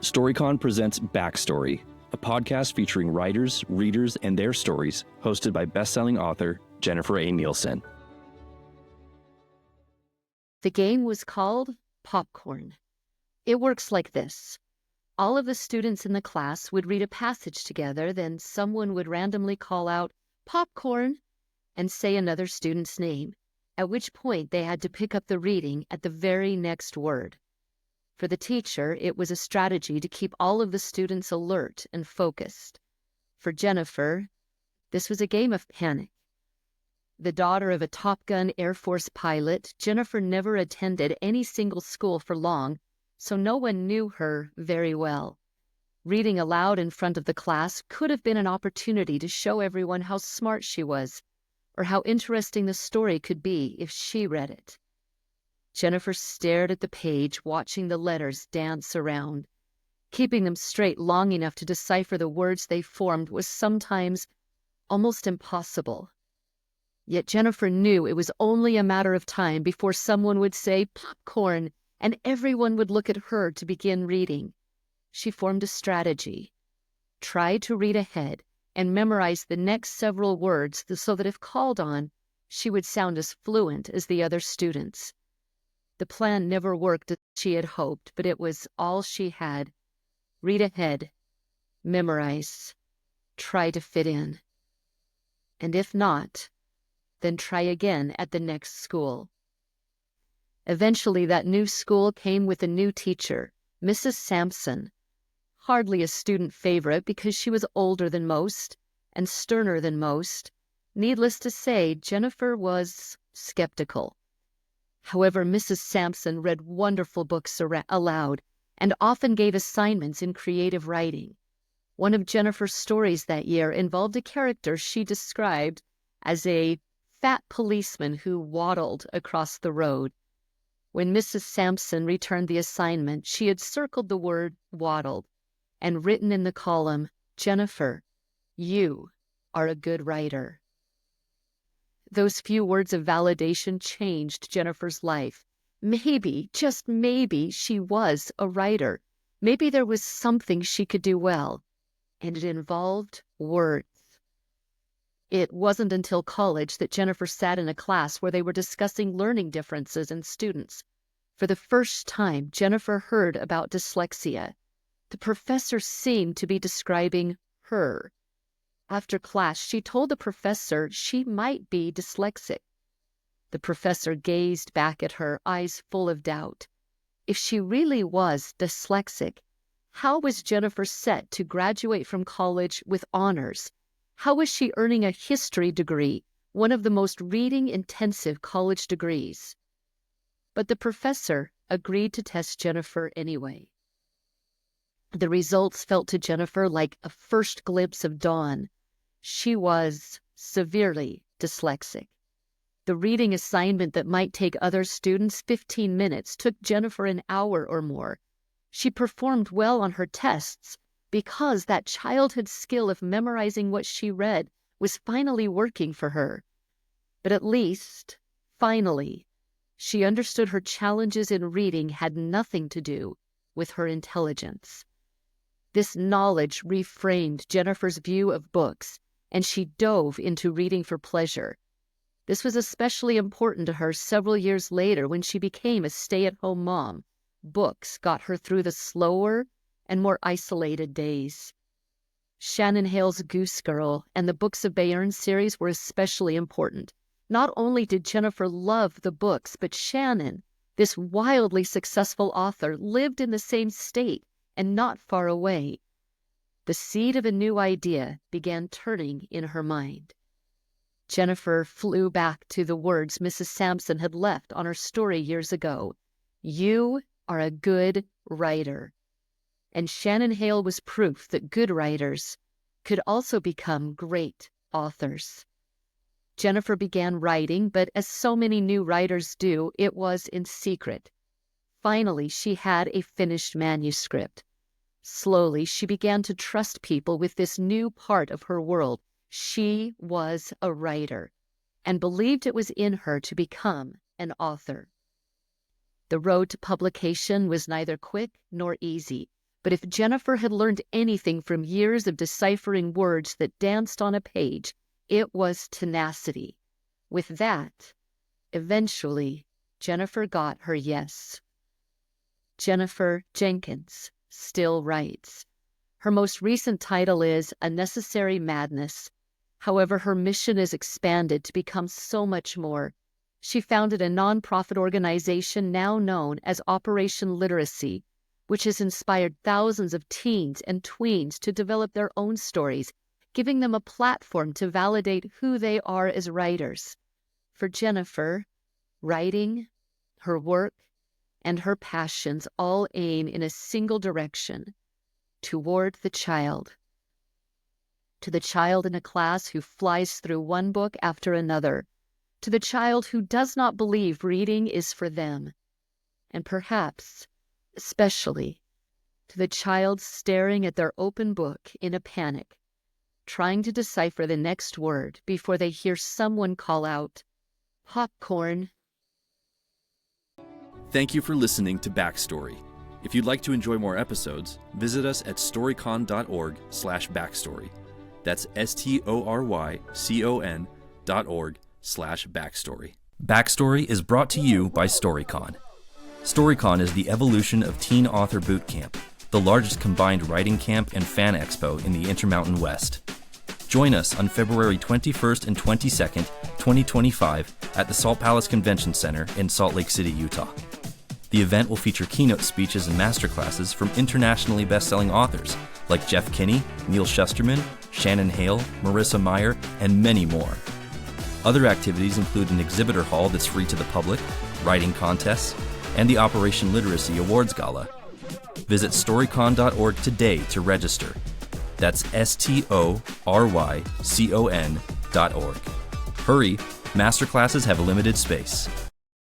StoryCon presents Backstory, a podcast featuring writers, readers, and their stories, hosted by best-selling author Jennifer A. Nielsen. The game was called Popcorn. It works like this. All of the students in the class would read a passage together, then someone would randomly call out, "Popcorn," and say another student's name, at which point they had to pick up the reading at the very next word. For the teacher, it was a strategy to keep all of the students alert and focused. For Jennifer, this was a game of panic. The daughter of a Top Gun Air Force pilot, Jennifer never attended any single school for long, so no one knew her very well. Reading aloud in front of the class could have been an opportunity to show everyone how smart she was, or how interesting the story could be if she read it. Jennifer stared at the page, watching the letters dance around. Keeping them straight long enough to decipher the words they formed was sometimes almost impossible. Yet Jennifer knew it was only a matter of time before someone would say, "Popcorn," and everyone would look at her to begin reading. She formed a strategy. Try to read ahead and memorize the next several words so that if called on, she would sound as fluent as the other students. The plan never worked as she had hoped, but it was all she had. Read ahead, memorize, try to fit in. And if not, then try again at the next school. Eventually, that new school came with a new teacher, Mrs. Sampson. Hardly a student favorite because she was older than most and sterner than most. Needless to say, Jennifer was skeptical. However, Mrs. Sampson read wonderful books aloud and often gave assignments in creative writing. One of Jennifer's stories that year involved a character she described as a fat policeman who waddled across the road. When Mrs. Sampson returned the assignment, she had circled the word "waddled" and written in the column, "Jennifer, you are a good writer." Those few words of validation changed Jennifer's life. Maybe, just maybe, she was a writer. Maybe there was something she could do well, and it involved words. It wasn't until college that Jennifer sat in a class where they were discussing learning differences in students. For the first time, Jennifer heard about dyslexia. The professor seemed to be describing her. After class, she told the professor she might be dyslexic. The professor gazed back at her, eyes full of doubt. If she really was dyslexic, how was Jennifer set to graduate from college with honors? How was she earning a history degree, one of the most reading-intensive college degrees? But the professor agreed to test Jennifer anyway. The results felt to Jennifer like a first glimpse of dawn. She was severely dyslexic. The reading assignment that might take other students 15 minutes took Jennifer an hour or more. She performed well on her tests because that childhood skill of memorizing what she read was finally working for her. But at least, finally, she understood her challenges in reading had nothing to do with her intelligence. This knowledge reframed Jennifer's view of books, and she dove into reading for pleasure. This was especially important to her several years later when she became a stay-at-home mom. Books got her through the slower and more isolated days. Shannon Hale's Goose Girl and the Books of Bayern series were especially important. Not only did Jennifer love the books, but Shannon, this wildly successful author, lived in the same state and not far away. The seed of a new idea began turning in her mind. Jennifer flew back to the words Mrs. Sampson had left on her story years ago. "You are a good writer." And Shannon Hale was proof that good writers could also become great authors. Jennifer began writing, but as so many new writers do, it was in secret. Finally, she had a finished manuscript. Slowly, she began to trust people with this new part of her world. She was a writer and believed it was in her to become an author. The road to publication was neither quick nor easy, But if Jennifer had learned anything from years of deciphering words that danced on a page, it was tenacity. With that, eventually, Jennifer got her yes. Jennifer Jenkins still writes. Her most recent title is A Necessary Madness. However, her mission is expanded to become so much more. She founded a nonprofit organization now known as Operation Literacy, which has inspired thousands of teens and tweens to develop their own stories, giving them a platform to validate who they are as writers. For Jennifer, writing, her work, and her passions all aim in a single direction, toward the child. To the child in a class who flies through one book after another, to the child who does not believe reading is for them, and perhaps, especially, to the child staring at their open book in a panic, trying to decipher the next word before they hear someone call out, "Popcorn." Thank you for listening to Backstory. If you'd like to enjoy more episodes, visit us at storycon.org/backstory. That's STORYCON.org/backstory. Backstory is brought to you by StoryCon. StoryCon is the evolution of Teen Author Boot Camp, the largest combined writing camp and fan expo in the Intermountain West. Join us on February 21st and 22nd, 2025 at the Salt Palace Convention Center in Salt Lake City, Utah. The event will feature keynote speeches and masterclasses from internationally best-selling authors like Jeff Kinney, Neil Shusterman, Shannon Hale, Marissa Meyer, and many more. Other activities include an exhibitor hall that's free to the public, writing contests, and the Operation Literacy Awards Gala. Visit storycon.org today to register. That's STORYCON.org. Hurry, masterclasses have a limited space.